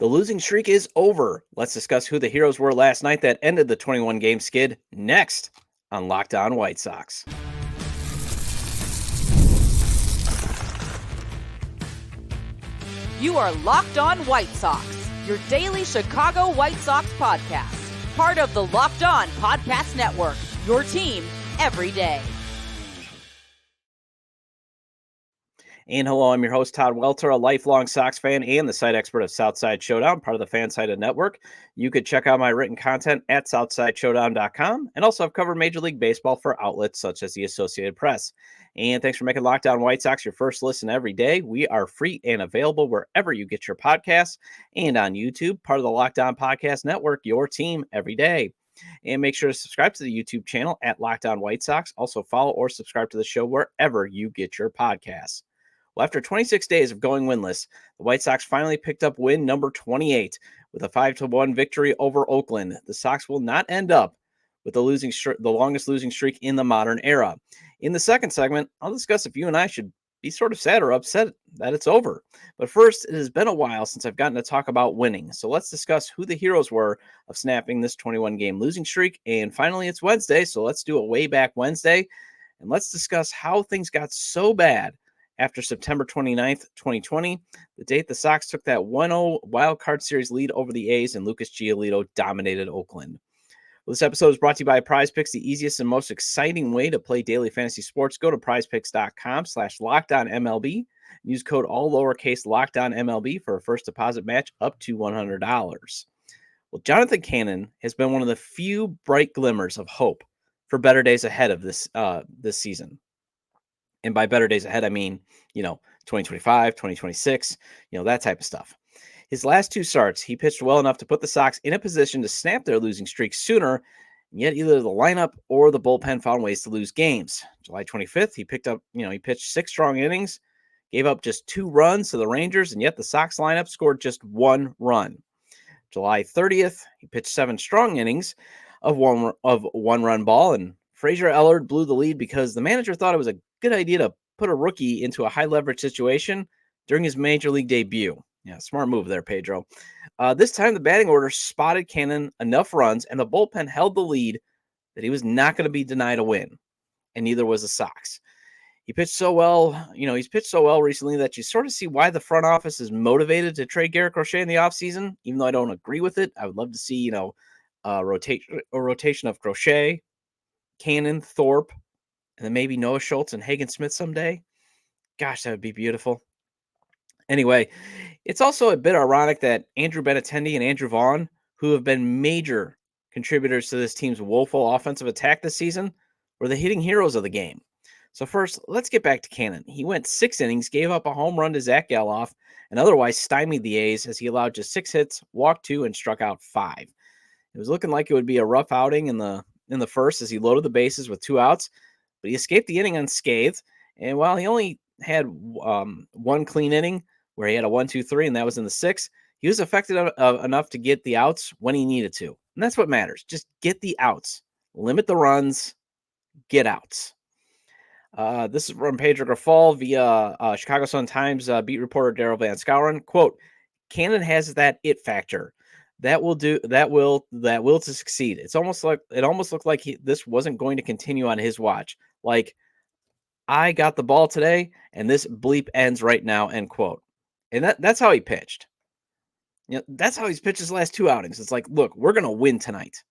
The losing streak is over. Let's discuss who the heroes were last night that ended the 21-game skid next on Locked On White Sox. You are Locked On White Sox, your daily Chicago White Sox podcast. Part of the Locked On Podcast Network, your team every day. And hello, I'm your host, Todd Welter, a lifelong Sox fan and the site expert of Southside Showdown, part of the Fansided Network. You could check out my written content at SouthsideShowdown.com, and also I've covered Major League Baseball for outlets such as the Associated Press. And thanks for making Locked On White Sox your first listen every day. We are free and available wherever you get your podcasts and on YouTube, part of the Locked On Podcast Network, your team every day. And make sure to subscribe to the YouTube channel at Locked On White Sox. Also follow or subscribe to the show wherever you get your podcasts. Well, after 26 days of going winless, the White Sox finally picked up win number 28 with a 5-1 victory over Oakland. The Sox will not end up with the longest losing streak in the modern era. In the second segment, I'll discuss if you and I should be sort of sad or upset that it's over. But first, it has been a while since I've gotten to talk about winning. So let's discuss who the heroes were of snapping this 21-game losing streak. And finally, it's Wednesday, so let's do a way back Wednesday. And let's discuss how things got so bad after September 29th, 2020, the date the Sox took that 1-0 wild card series lead over the A's and Lucas Giolito dominated Oakland. Well, this episode is brought to you by Prize Picks, the easiest and most exciting way to play daily fantasy sports. Go to prizepicks.com/LockedOnMLB. Use code all lowercase LockedOnMLB for a first deposit match up to $100. Well, Jonathan Cannon has been one of the few bright glimmers of hope for better days ahead of this season. And by better days ahead, I mean, 2025, 2026, that type of stuff. His last two starts, he pitched well enough to put the Sox in a position to snap their losing streak sooner, and yet either the lineup or the bullpen found ways to lose games. July 25th, he pitched 6 strong innings, gave up just 2 runs to the Rangers, and yet the Sox lineup scored just 1 run. July 30th, he pitched 7 strong innings of one-run ball, and Frazier Ellard blew the lead because the manager thought it was a good idea to put a rookie into a high-leverage situation during his major league debut. Yeah, smart move there, Pedro. This time, the batting order spotted Cannon enough runs, and the bullpen held the lead that he was not going to be denied a win, and neither was the Sox. He pitched so well, he's pitched so well recently that you sort of see why the front office is motivated to trade Garrett Crochet in the offseason, even though I don't agree with it. I would love to see, a rotation of Crochet, Cannon, Thorpe, and then maybe Noah Schultz and Hagen Smith someday. Gosh, that would be beautiful. Anyway, it's also a bit ironic that Andrew Benintendi and Andrew Vaughn, who have been major contributors to this team's woeful offensive attack this season, were the hitting heroes of the game. So first, let's get back to Cannon. He went 6 innings, gave up a home run to Zach Geloff, and otherwise stymied the A's as he allowed just 6 hits, walked 2, and struck out 5. It was looking like it would be a rough outing in the first as he loaded the bases with 2 outs, but he escaped the inning unscathed. And while he only had one clean inning where he had a 1-2-3, and that was in the 6th, he was effective enough to get the outs when he needed to. And that's what matters. Just get the outs. Limit the runs. Get outs. This is from Pedro Grifol via Chicago Sun-Times beat reporter Daryl Van Schouwen. Quote, Cannon has that it factor. That will to succeed. It almost looked like this wasn't going to continue on his watch. Like, I got the ball today, and this bleep ends right now, end quote. And that's how he pitched. That's how he's pitched his last 2 outings. It's like, look, we're going to win tonight.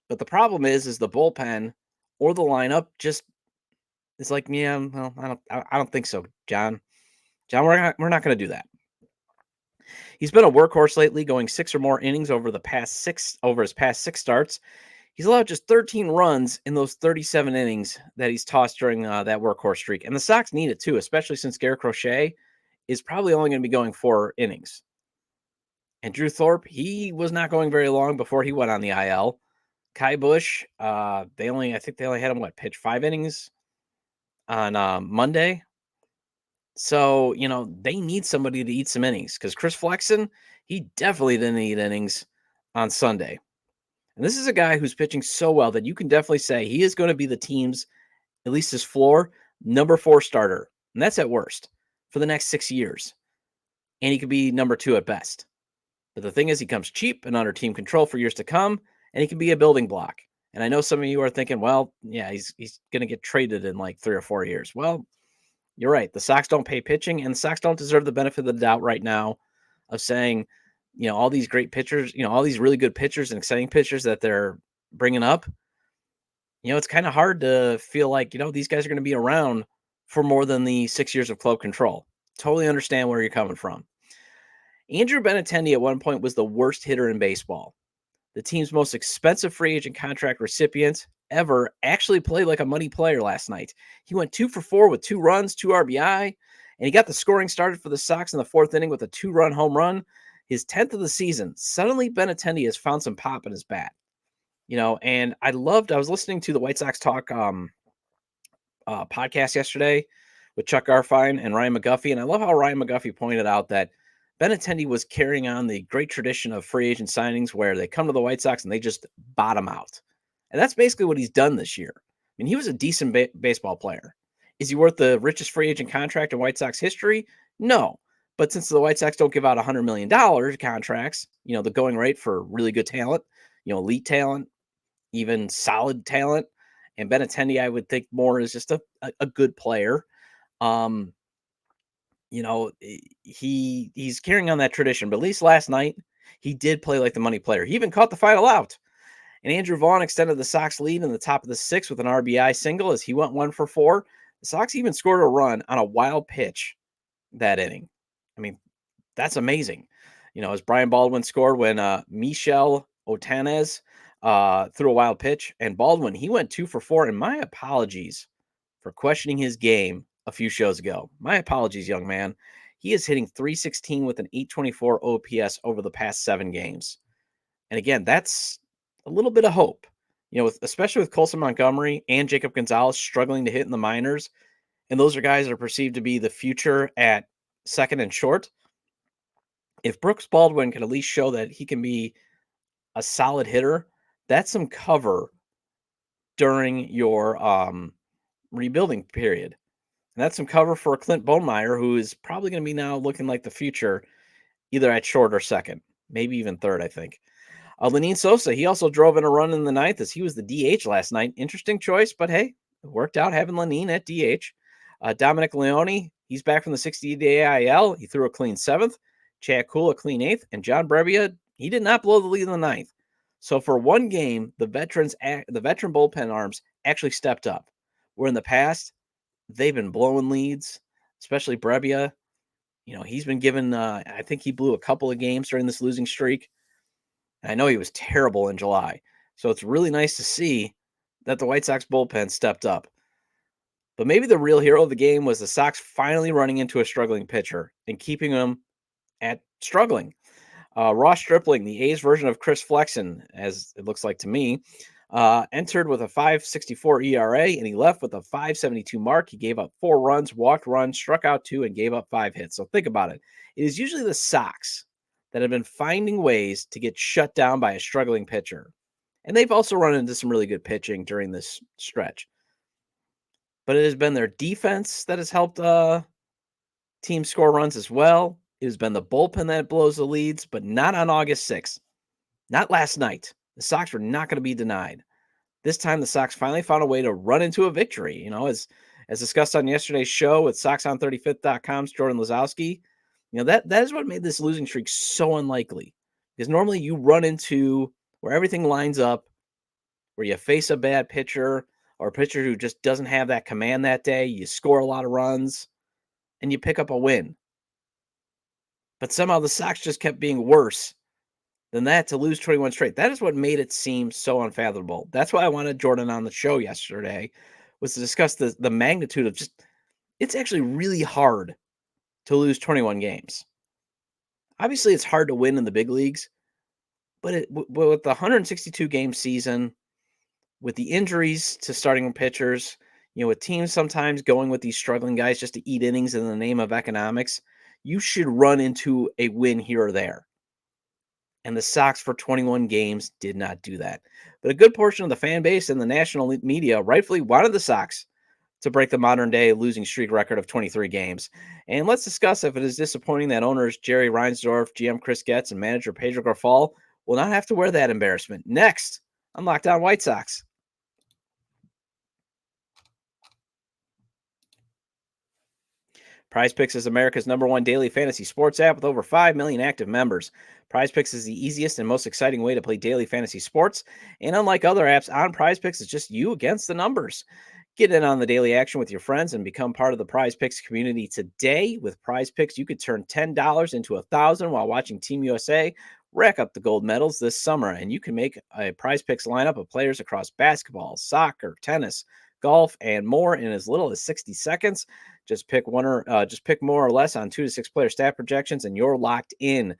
But the problem is the bullpen or the lineup just is like, yeah, well, I don't think so, John. We're not going to do that. He's been a workhorse lately, going 6 or more innings over his past 6 starts. He's allowed just 13 runs in those 37 innings that he's tossed during that workhorse streak. And the Sox need it too, especially since Garrett Crochet is probably only going to be going 4 innings. And Drew Thorpe, he was not going very long before he went on the IL. Kai Busch, I think they only had him, pitch 5 innings on Monday. So, they need somebody to eat some innings because Chris Flexen, he definitely didn't eat innings on Sunday. And this is a guy who's pitching so well that you can definitely say he is going to be the team's, at least his floor, number 4 starter. And that's at worst for the next 6 years. And he could be number 2 at best. But the thing is, he comes cheap and under team control for years to come, and he can be a building block. And I know some of you are thinking, well, yeah, he's going to get traded in like 3 or 4 years. Well, you're right. The Sox don't pay pitching, and the Sox don't deserve the benefit of the doubt right now of saying, all these great pitchers, all these really good pitchers and exciting pitchers that they're bringing up. It's kind of hard to feel like, these guys are going to be around for more than the 6 years of club control. Totally understand where you're coming from. Andrew Benintendi at one point was the worst hitter in baseball. The team's most expensive free agent contract recipient ever actually played like a money player last night. He went 2 for 4 with 2 runs, 2 RBI, and he got the scoring started for the Sox in the 4th inning with a 2-run home run. His 10th of the season. Suddenly, Benintendi has found some pop in his bat. And I was listening to the White Sox Talk podcast yesterday with Chuck Garfien and Ryan McGuffey, and I love how Ryan McGuffey pointed out that Benintendi was carrying on the great tradition of free agent signings where they come to the White Sox and they just bottom out. And that's basically what he's done this year. I mean, he was a decent baseball player. Is he worth the richest free agent contract in White Sox history? No. But since the White Sox don't give out $100 million contracts, the going rate for really good talent, elite talent, even solid talent, and Benintendi, I would think more is just a good player. He's carrying on that tradition, but at least last night he did play like the money player. He even caught the final out. And Andrew Vaughn extended the Sox lead in the top of the 6th with an RBI single as he went 1 for 4. The Sox even scored a run on a wild pitch that inning. I mean, that's amazing. As Brian Baldwin scored when Michel Otanez threw a wild pitch, and Baldwin, he went 2 for 4. And my apologies for questioning his game a few shows ago. My apologies, young man. He is hitting .316 with an .824 OPS over the past 7 games. And again, that's a little bit of hope, especially with Colson Montgomery and Jacob Gonzalez struggling to hit in the minors. And those are guys that are perceived to be the future at second and short. If Brooks Baldwin can at least show that he can be a solid hitter, that's some cover during your rebuilding period. And that's some cover for Clint Bonemeyer, who is probably going to be now looking like the future, either at short or second, maybe even third, I think. Lenyn Sosa, he also drove in a run in the 9th as he was the DH last night. Interesting choice, but hey, it worked out having Lenyn at DH. Dominic Leone, he's back from the 60-day IL. He threw a clean 7th. Chad Kuhl, a clean 8th. And John Brebbia, he did not blow the lead in the 9th. So for one game, the veteran bullpen arms actually stepped up. Where in the past, they've been blowing leads, especially Brebbia. He's been given, I think he blew a couple of games during this losing streak. And I know he was terrible in July. So it's really nice to see that the White Sox bullpen stepped up. But maybe the real hero of the game was the Sox finally running into a struggling pitcher and keeping him at struggling. Ross Stripling, the A's version of Chris Flexen, as it looks like to me, entered with a 5.64 ERA, and he left with a 5.72 mark. He gave up 4 runs, walked runs, struck out 2, and gave up 5 hits. So think about it. It is usually the Sox that have been finding ways to get shut down by a struggling pitcher. And they've also run into some really good pitching during this stretch. But it has been their defense that has helped teams score runs as well. It has been the bullpen that blows the leads, but not on August 6th. Not last night. The Sox were not going to be denied. This time, the Sox finally found a way to run into a victory. As discussed on yesterday's show with SoxOn35th.com's Jordan Lazowski, that is what made this losing streak so unlikely. Because normally you run into where everything lines up, where you face a bad pitcher or a pitcher who just doesn't have that command that day, you score a lot of runs, and you pick up a win. But somehow the Sox just kept being worse than that to lose 21 straight. That is what made it seem so unfathomable. That's why I wanted Jordan on the show yesterday, was to discuss the magnitude of just, it's actually really hard to lose 21 games. Obviously, it's hard to win in the big leagues, but with the 162 game season, with the injuries to starting pitchers, with teams sometimes going with these struggling guys just to eat innings in the name of economics, you should run into a win here or there. And the Sox for 21 games did not do that. But a good portion of the fan base and the national media rightfully wanted the Sox to break the modern day losing streak record of 23 games. And let's discuss if it is disappointing that owners Jerry Reinsdorf, GM Chris Getz, and manager Pedro Grifol will not have to wear that embarrassment. Next on Locked On White Sox. PrizePicks is America's #1 daily fantasy sports app with over 5 million active members. PrizePicks is the easiest and most exciting way to play daily fantasy sports. And unlike other apps, on PrizePicks, it's just you against the numbers. Get in on the daily action with your friends and become part of the PrizePicks community today. With PrizePicks, you could turn $10 into $1,000 while watching Team USA rack up the gold medals this summer. And you can make a PrizePicks lineup of players across basketball, soccer, tennis, golf, and more in as little as 60 seconds. Just pick more or less on 2 to 6 player stat projections, and you're locked in.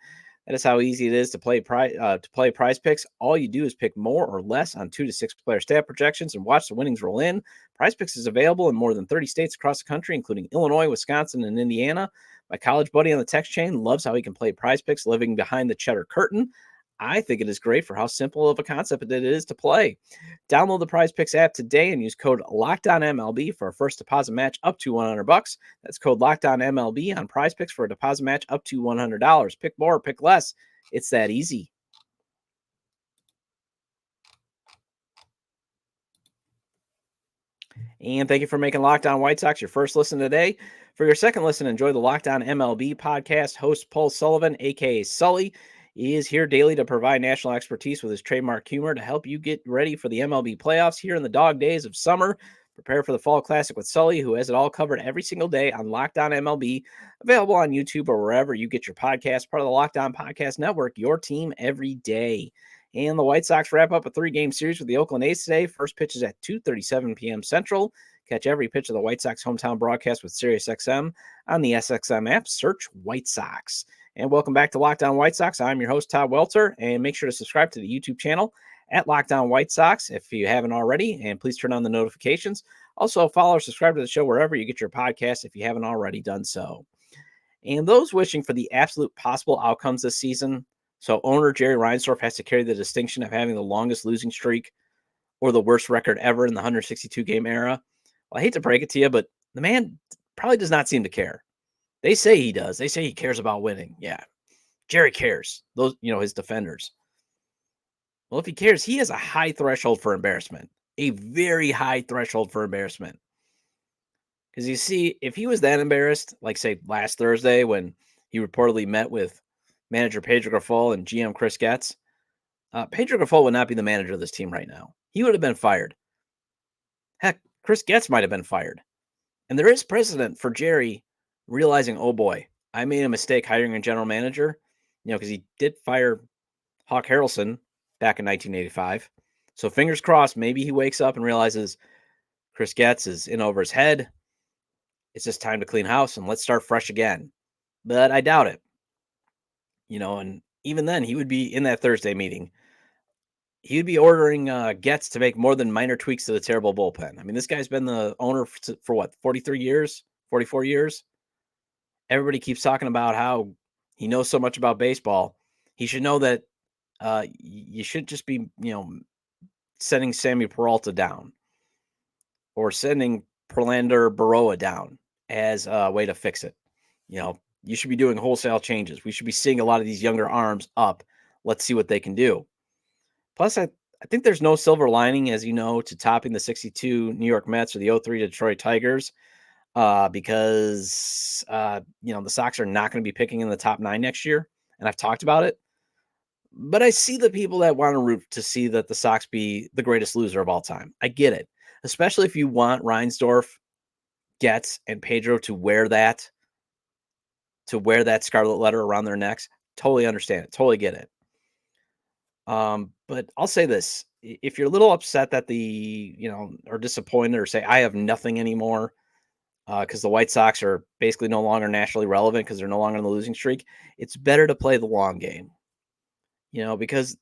That is how easy it is to play PrizePicks. All you do is pick more or less on 2 to 6 player stat projections and watch the winnings roll in. PrizePicks is available in more than 30 states across the country, including Illinois, Wisconsin, and Indiana. My college buddy on the text chain loves how he can play PrizePicks living behind the cheddar curtain. I think it is great for how simple of a concept it is to play. Download the PrizePicks app today and use code LOCKEDONMLB for a first deposit match up to $100. That's code LOCKEDONMLB on PrizePicks for a deposit match up to $100. Pick more, pick less. It's that easy. And thank you for making Locked On White Sox your first listen today. For your second listen, enjoy the Locked On MLB podcast. Host Paul Sullivan, a.k.a. Sully, he is here daily to provide national expertise with his trademark humor to help you get ready for the MLB playoffs here in the dog days of summer. Prepare for the Fall Classic with Sully, who has it all covered every single day on Locked On MLB, available on YouTube or wherever you get your podcast, part of the Locked On Podcast Network, your team every day. And the White Sox wrap up a 3-game series with the Oakland A's today. First pitch is at 2:37 p.m. Central. Catch every pitch of the White Sox hometown broadcast with SiriusXM on the SXM app. Search White Sox. And welcome back to Locked On White Sox. I'm your host, Todd Welter, and make sure to subscribe to the YouTube channel at Locked On White Sox if you haven't already, and please turn on the notifications. Also, follow or subscribe to the show wherever you get your podcasts if you haven't already done so. And those wishing for the absolute possible outcomes this season, so owner Jerry Reinsdorf has to carry the distinction of having the longest losing streak or the worst record ever in the 162-game era. Well, I hate to break it to you, but the man probably does not seem to care. They say he does. They say he cares about winning. Yeah, Jerry cares. Those, his defenders. Well, if he cares, he has a high threshold for embarrassment, a very high threshold for embarrassment. Because you see, if he was that embarrassed, like say last Thursday when he reportedly met with manager Pedro Grifol and GM Chris Getz, Pedro Grifol would not be the manager of this team right now. He would have been fired. Heck, Chris Getz might have been fired. And there is precedent for Jerry realizing, oh boy, I made a mistake hiring a general manager, because he did fire Hawk Harrelson back in 1985. So fingers crossed, maybe he wakes up and realizes Chris Getz is in over his head. It's just time to clean house and let's start fresh again. But I doubt it. And even then, he would be in that Thursday meeting. He would be ordering Getz to make more than minor tweaks to the terrible bullpen. I mean, this guy's been the owner for what, 43 years, 44 years? Everybody keeps talking about how he knows so much about baseball. He should know that you should just be, sending Sammy Peralta down or sending Perlander Baroa down as a way to fix it. You should be doing wholesale changes. We should be seeing a lot of these younger arms up. Let's see what they can do. Plus, I think there's no silver lining, as you know, to topping the 62 New York Mets or the 03 Detroit Tigers because, the Sox are not going to be picking in the top 9 next year. And I've talked about it. But I see the people that want to root to see that the Sox be the greatest loser of all time. I get it, especially if you want Reinsdorf, Getz, and Pedro to wear that scarlet letter around their necks. Totally understand it. Totally get it. But I'll say this. If you're a little upset that or disappointed or say, I have nothing anymore because the White Sox are basically no longer nationally relevant because they're no longer in the losing streak, it's better to play the long game. Because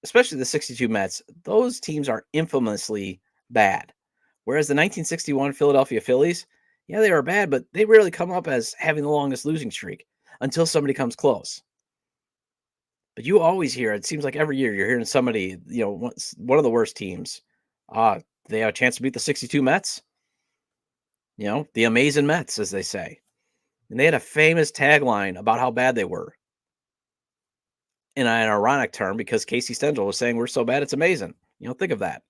especially the 62 Mets, those teams are infamously bad. Whereas the 1961 Philadelphia Phillies, yeah, they were bad, but they rarely come up as having the longest losing streak until somebody comes close. But you always hear, it seems like every year you're hearing somebody, one of the worst teams, the they have a chance to beat the 62 Mets? The amazing Mets, as they say. And they had a famous tagline about how bad they were in an ironic term because Casey Stengel was saying we're so bad it's amazing. Think of that.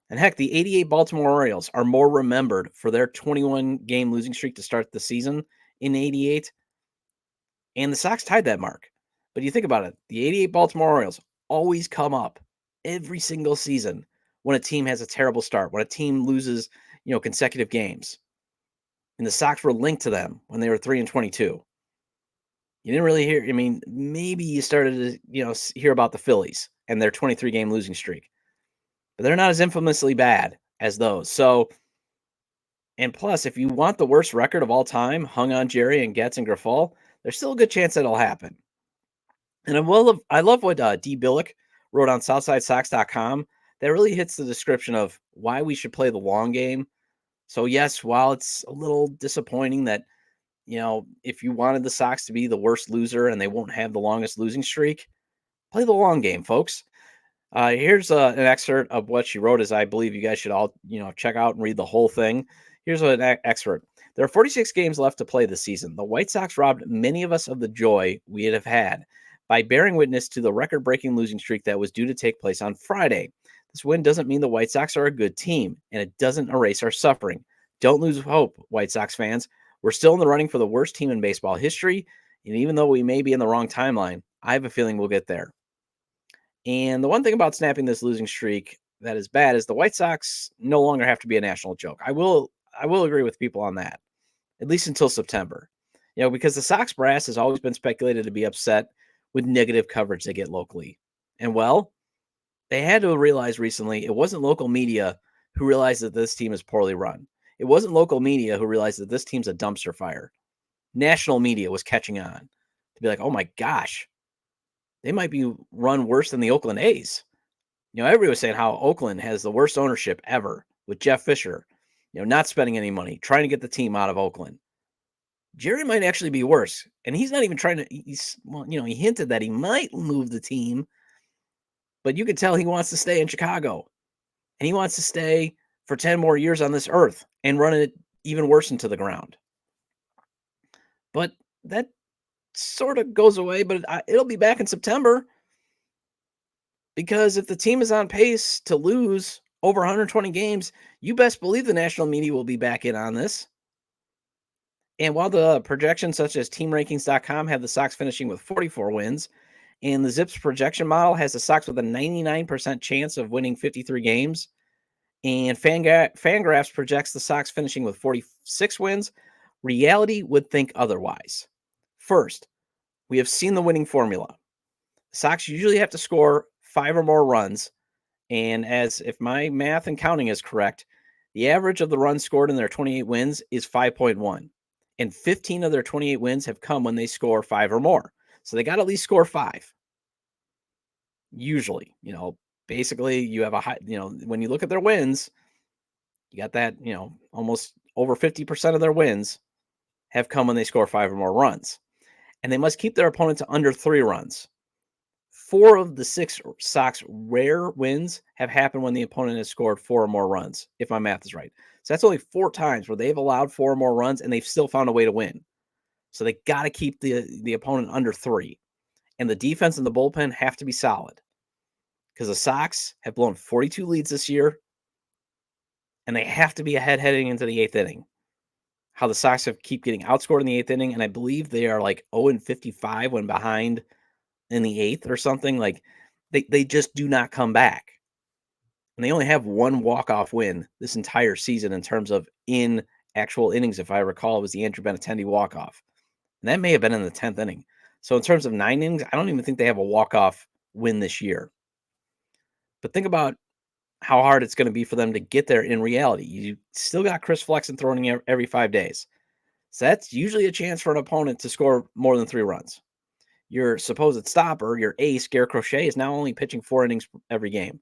And heck, the 88 Baltimore Orioles are more remembered for their 21-game losing streak to start the season in 88. And the Sox tied that mark. But you think about it, the 88 Baltimore Orioles always come up every single season when a team has a terrible start, when a team loses, consecutive games. And the Sox were linked to them when they were 3-22. You didn't really hear, maybe you started to, hear about the Phillies and their 23-game losing streak. But they're not as infamously bad as those. So, and plus, if you want the worst record of all time, hung on Jerry and Getz and Grifol, there's still a good chance that'll happen. And I love what D. Billick wrote on SouthsideSox.com. That really hits the description of why we should play the long game. So, yes, while it's a little disappointing that, if you wanted the Sox to be the worst loser and they won't have the longest losing streak, play the long game, folks. Here's an excerpt of what she wrote, as I believe you guys should all, check out and read the whole thing. Here's an excerpt. There are 46 games left to play this season. The White Sox robbed many of us of the joy we'd have had by bearing witness to the record-breaking losing streak that was due to take place on Friday. This win doesn't mean the White Sox are a good team, and it doesn't erase our suffering. Don't lose hope, White Sox fans. We're still in the running for the worst team in baseball history, and even though we may be in the wrong timeline, I have a feeling we'll get there. And the one thing about snapping this losing streak that is bad is the White Sox no longer have to be a national joke. I will agree with people on that, at least until September. Because the Sox brass has always been speculated to be upset with negative coverage they get locally. And well, they had to realize recently it wasn't local media who realized that this team is poorly run. It wasn't local media who realized that this team's a dumpster fire. National media was catching on to be like, oh my gosh, they might be run worse than the Oakland A's. Everybody was saying how Oakland has the worst ownership ever with Jeff Fisher, not spending any money, trying to get the team out of Oakland. Jerry might actually be worse. And he's not even trying to, he hinted that he might move the team, but you could tell he wants to stay in Chicago. And he wants to stay for 10 more years on this earth and run it even worse into the ground. But that sort of goes away, but it'll be back in September. Because if the team is on pace to lose over 120 games, you best believe the national media will be back in on this. And while the projections such as TeamRankings.com have the Sox finishing with 44 wins, and the Zips projection model has the Sox with a 99% chance of winning 53 games, and Fangraphs projects the Sox finishing with 46 wins, reality would think otherwise. First, we have seen the winning formula. The Sox usually have to score 5 or more runs, and as if my math and counting is correct, the average of the runs scored in their 28 wins is 5.1, and 15 of their 28 wins have come when they score 5 or more. So they got to at least score 5. Usually, basically you have a high, when you look at their wins, you got that, almost over 50% of their wins have come when they score 5 or more runs, and they must keep their opponent to under 3 runs. 4 of the 6 Sox rare wins have happened when the opponent has scored 4 or more runs, if my math is right. So that's only 4 times where they've allowed 4 or more runs and they've still found a way to win. So they got to keep the opponent under 3. And the defense and the bullpen have to be solid. Because the Sox have blown 42 leads this year, and they have to be ahead heading into the 8th inning. How the Sox keep getting outscored in the 8th inning, and I believe they are like 0-55 when behind in the 8th or something. Like they just do not come back. And they only have 1 walk-off win this entire season in terms of in actual innings. If I recall, it was the Andrew Benintendi walk-off. And that may have been in the 10th inning. So in terms of 9 innings, I don't even think they have a walk-off win this year. But think about how hard it's going to be for them to get there in reality. You still got Chris Flexen throwing every 5 days. So that's usually a chance for an opponent to score more than 3 runs. Your supposed stopper, your ace, Garrett Crochet, is now only pitching 4 innings every game.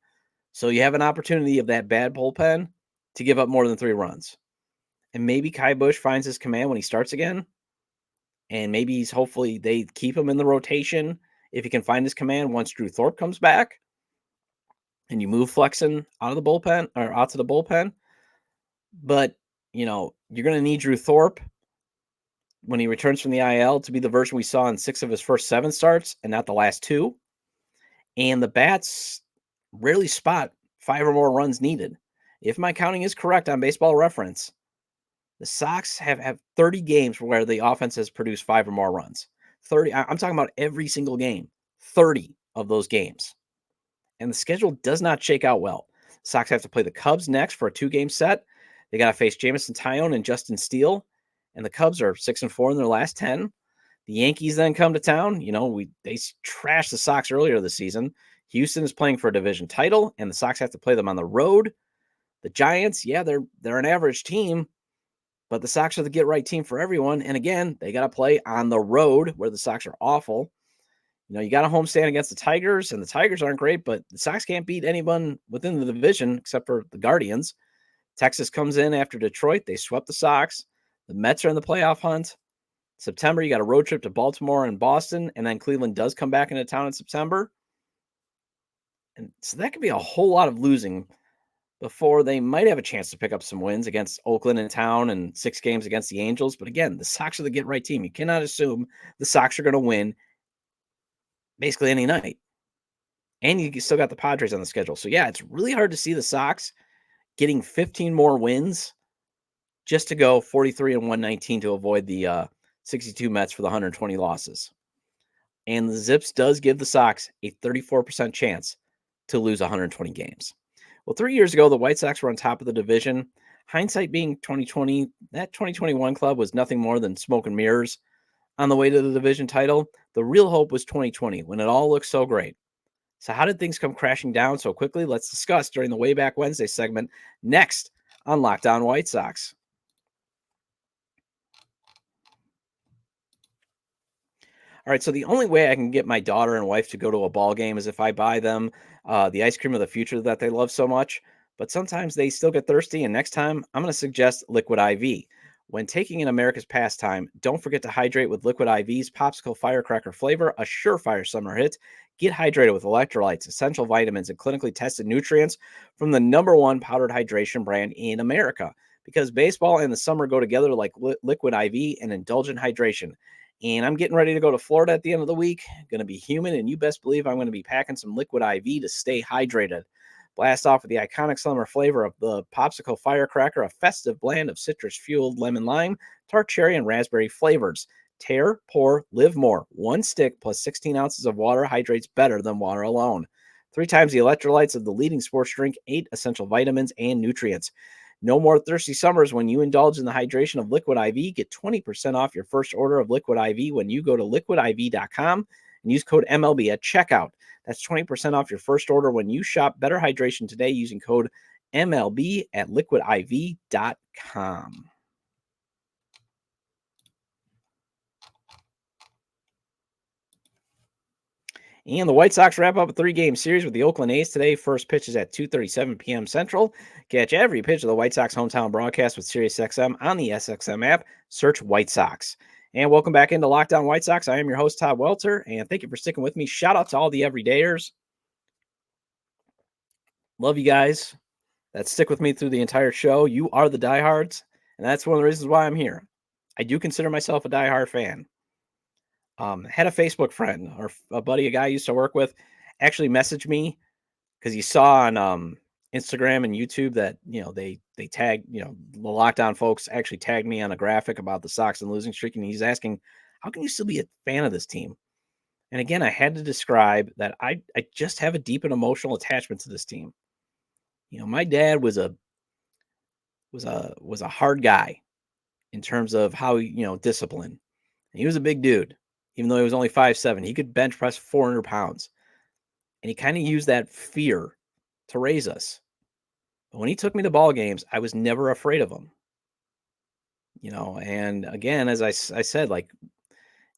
So you have an opportunity of that bad bullpen to give up more than 3 runs. And maybe Kai Busch finds his command when he starts again. And maybe hopefully they keep him in the rotation if he can find his command once Drew Thorpe comes back. and you move Flexen out of the bullpen or out to the bullpen. But, you're going to need Drew Thorpe when he returns from the IL to be the version we saw in 6 of his first 7 starts and not the last 2. And the bats rarely spot 5 or more runs needed. If my counting is correct on Baseball Reference, the Sox have 30 games where the offense has produced 5 or more runs. 30. I'm talking about every single game. 30 of those games. And the schedule does not shake out well. The Sox have to play the Cubs next for a 2-game set. They got to face Jamison Tyone and Justin Steele. And the Cubs are 6-4 in their last 10. The Yankees then come to town. They trashed the Sox earlier this season. Houston is playing for a division title, and the Sox have to play them on the road. The Giants, they're an average team, but the Sox are the get-right team for everyone. And again, they got to play on the road where the Sox are awful. You got a homestand against the Tigers, and the Tigers aren't great, but the Sox can't beat anyone within the division except for the Guardians. Texas comes in after Detroit. They swept the Sox. The Mets are in the playoff hunt. September, you got a road trip to Baltimore and Boston, and then Cleveland does come back into town in September. And so that could be a whole lot of losing before they might have a chance to pick up some wins against Oakland in town and 6 games against the Angels. But again, the Sox are the get-right team. You cannot assume the Sox are going to win basically any night. And you still got the Padres on the schedule. So, it's really hard to see the Sox getting 15 more wins just to go 43-119 to avoid the 62 Mets for the 120 losses. And the Zips does give the Sox a 34% chance to lose 120 games. Well, 3 years ago, the White Sox were on top of the division. Hindsight being 2020, that 2021 club was nothing more than smoke and mirrors on the way to the division title. The real hope was 2020 when it all looked so great. So how did things come crashing down so quickly? Let's discuss during the Way Back Wednesday segment next on Locked On White Sox. All right, so the only way I can get my daughter and wife to go to a ball game is if I buy them the ice cream of the future that they love so much. But sometimes they still get thirsty, and next time I'm going to suggest Liquid IV. When taking in America's pastime, don't forget to hydrate with Liquid IV's Popsicle Firecracker flavor, a surefire summer hit. Get hydrated with electrolytes, essential vitamins, and clinically tested nutrients from the #1 powdered hydration brand in America. Because baseball and the summer go together like Liquid IV and indulgent hydration. And I'm getting ready to go to Florida at the end of the week. Going to be humid, and you best believe I'm going to be packing some Liquid IV to stay hydrated. Blast off with the iconic summer flavor of the Popsicle Firecracker, a festive blend of citrus-fueled lemon lime, tart cherry, and raspberry flavors. Tear, pour, live more. 1 stick plus 16 ounces of water hydrates better than water alone. 3 times the electrolytes of the leading sports drink, 8 essential vitamins and nutrients. No more thirsty summers when you indulge in the hydration of Liquid IV. Get 20% off your first order of Liquid IV when you go to liquidiv.com and use code MLB at checkout. That's 20% off your first order when you shop Better Hydration today using code MLB at liquidiv.com. And the White Sox wrap up a 3-game series with the Oakland A's today. First pitch is at 2:37 p.m. Central. Catch every pitch of the White Sox hometown broadcast with SiriusXM on the SXM app. Search White Sox. And welcome back into Locked On White Sox. I am your host, Todd Welter, and thank you for sticking with me. Shout out to all the everydayers. Love you guys that stick with me through the entire show. You are the diehards, and that's one of the reasons why I'm here. I do consider myself a diehard fan. Had a Facebook friend or a buddy, a guy I used to work with, actually messaged me because he saw on Instagram and YouTube that they tagged the Lockdown folks actually tagged me on a graphic about the Sox and losing streak, and he's asking, how can you still be a fan of this team? And again, I had to describe that I just have a deep and emotional attachment to this team. My dad was a hard guy in terms of how discipline. And he was a big dude. Even though he was only 5'7", he could bench press 400 pounds. And he kind of used that fear to raise us. But when he took me to ball games, I was never afraid of him. And again, as I said,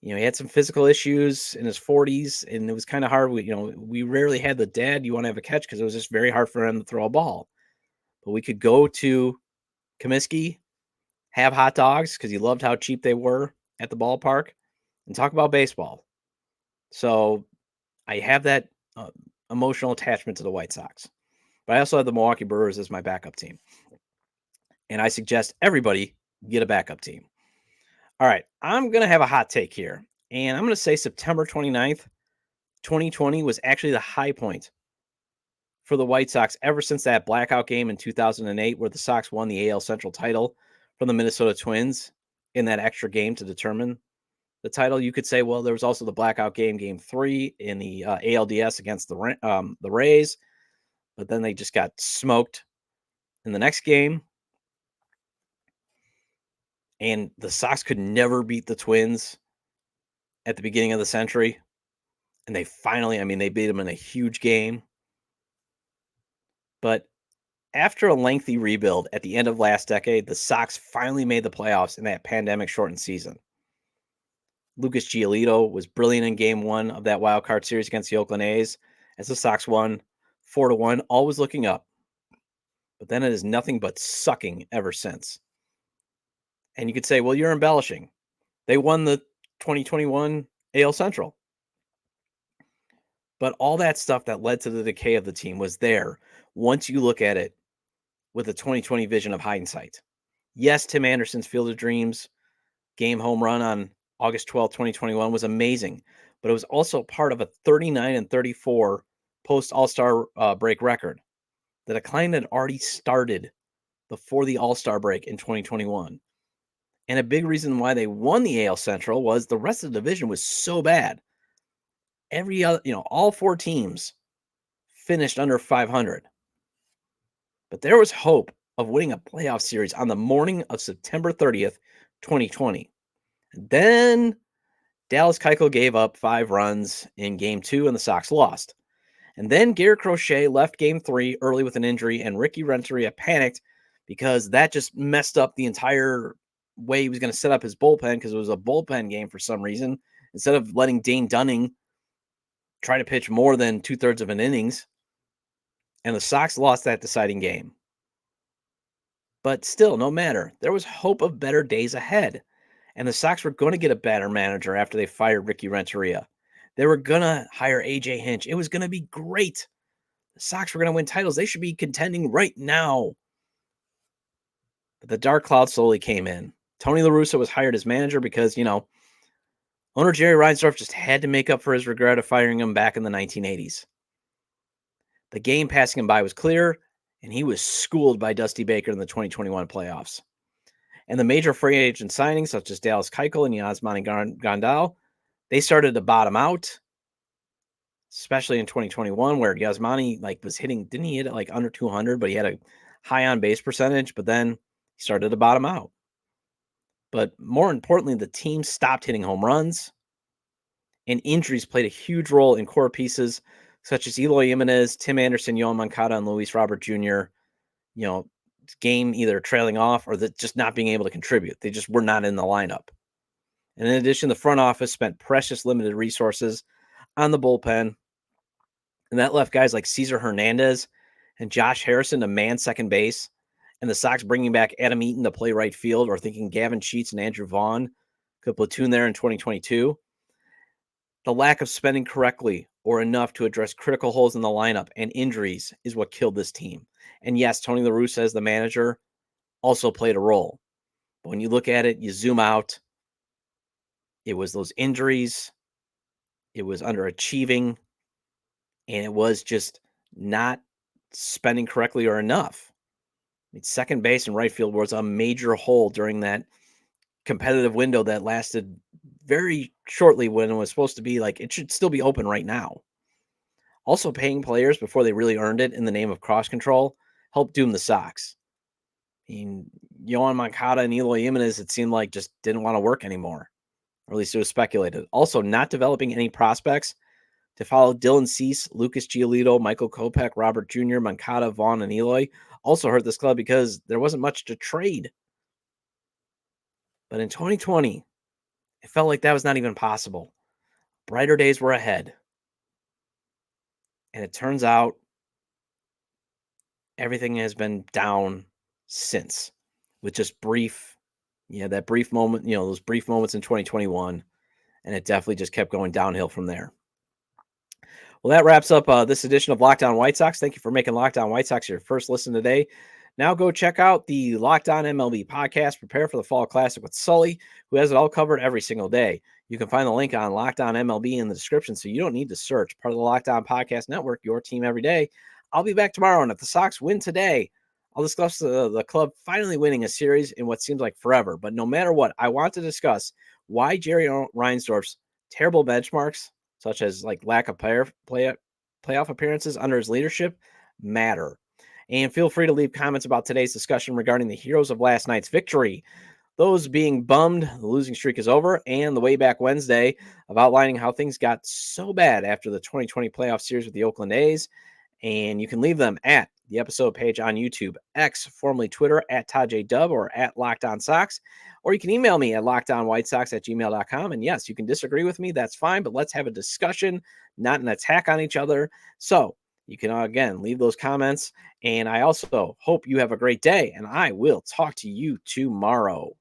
he had some physical issues in his 40s, and it was kind of hard. We rarely had the dad you want to have a catch because it was just very hard for him to throw a ball. But we could go to Comiskey, have hot dogs because he loved how cheap they were at the ballpark, and talk about baseball. So I have that emotional attachment to the White Sox. but I also have the Milwaukee Brewers as my backup team. And I suggest everybody get a backup team. All right, I'm going to have a hot take here. And I'm going to say September 29th, 2020 was actually the high point for the White Sox ever since that blackout game in 2008 where the Sox won the AL Central title from the Minnesota Twins in that extra game to determine the title. You could say, well, there was also the blackout game, game 3 in the ALDS against the Rays, but then they just got smoked in the next game. And the Sox could never beat the Twins at the beginning of the century. And they finally, they beat them in a huge game. But after a lengthy rebuild at the end of last decade, the Sox finally made the playoffs in that pandemic-shortened season. Lucas Giolito was brilliant in Game 1 of that wild card series against the Oakland A's as the Sox won 4-1, always looking up. But then it is nothing but sucking ever since. And you could say, well, you're embellishing. They won the 2021 AL Central. But all that stuff that led to the decay of the team was there once you look at it with a 2020 vision of hindsight. Yes, Tim Anderson's Field of Dreams game home run on August 12, 2021 was amazing, but it was also part of a 39-34 post All-Star break record. The decline had already started before the All-Star break in 2021. And a big reason why they won the AL Central was the rest of the division was so bad. Every other, all 4 teams finished under 500. But there was hope of winning a playoff series on the morning of September 30th, 2020. And then Dallas Keuchel gave up 5 runs in Game 2, and the Sox lost. And then Garrett Crochet left Game 3 early with an injury, and Ricky Renteria panicked because that just messed up the entire way he was going to set up his bullpen because it was a bullpen game for some reason. Instead of letting Dane Dunning try to pitch more than 2/3 of an innings, and the Sox lost that deciding game. But still, no matter. There was hope of better days ahead. And the Sox were going to get a better manager after they fired Ricky Renteria. They were going to hire A.J. Hinch. It was going to be great. The Sox were going to win titles. They should be contending right now. But the dark cloud slowly came in. Tony La Russa was hired as manager because, owner Jerry Reinsdorf just had to make up for his regret of firing him back in the 1980s. The game passing him by was clear, and he was schooled by Dusty Baker in the 2021 playoffs. And the major free agent signings, such as Dallas Keuchel and Yasmani Grandal, they started to bottom out, especially in 2021, where Yasmani was hitting, didn't he hit it under 200, but he had a high on base percentage, but then he started to bottom out. But more importantly, the team stopped hitting home runs, and injuries played a huge role in core pieces such as Eloy Jimenez, Tim Anderson, Yoan Moncada, and Luis Robert Jr., game either trailing off or just not being able to contribute. They just were not in the lineup. And in addition, the front office spent precious limited resources on the bullpen. And that left guys like Cesar Hernandez and Josh Harrison to man second base. And the Sox bringing back Adam Eaton to play right field, or thinking Gavin Sheets and Andrew Vaughn could platoon there in 2022. The lack of spending correctly or enough to address critical holes in the lineup and injuries is what killed this team. And yes, Tony La Russa as the manager also played a role. But when you look at it, you zoom out, it was those injuries, it was underachieving, and it was just not spending correctly or enough. Second base and right field was a major hole during that competitive window that lasted very shortly when it was supposed to be it should still be open right now. Also, paying players before they really earned it in the name of cross control helped doom the Sox. Yoan Moncada and Eloy Jimenez, it seemed like, just didn't want to work anymore. Or at least it was speculated. Also, not developing any prospects to follow Dylan Cease, Lucas Giolito, Michael Kopech, Robert Jr., Moncada, Vaughn, and Eloy also hurt this club because there wasn't much to trade. But in 2020, it felt like that was not even possible. Brighter days were ahead. And it turns out everything has been down since, with just that brief moment, those brief moments in 2021, and it definitely just kept going downhill from there. Well, that wraps up this edition of Locked On White Sox. Thank you for making Locked On White Sox your first listen today. Now go check out the Locked On MLB podcast. Prepare for the Fall Classic with Sully, who has it all covered every single day. You can find the link on Locked On MLB in the description, so you don't need to search. Part of the Locked On Podcast Network, your team every day. I'll be back tomorrow, and if the Sox win today, I'll discuss the club finally winning a series in what seems like forever. But no matter what, I want to discuss why Jerry Reinsdorf's terrible benchmarks, such as like lack of playoff appearances under his leadership, matter. And feel free to leave comments about today's discussion regarding the heroes of last night's victory. Those being bummed the losing streak is over, and the way back Wednesday of outlining how things got so bad after the 2020 playoff series with the Oakland A's. And you can leave them at the episode page on YouTube, X, formerly Twitter, at Todd J. Dub or at Locked On Sox. Or you can email me at lockedonwhitesox@gmail.com. And yes, you can disagree with me. That's fine, but let's have a discussion, not an attack on each other. So you can, again, leave those comments. And I also hope you have a great day, and I will talk to you tomorrow.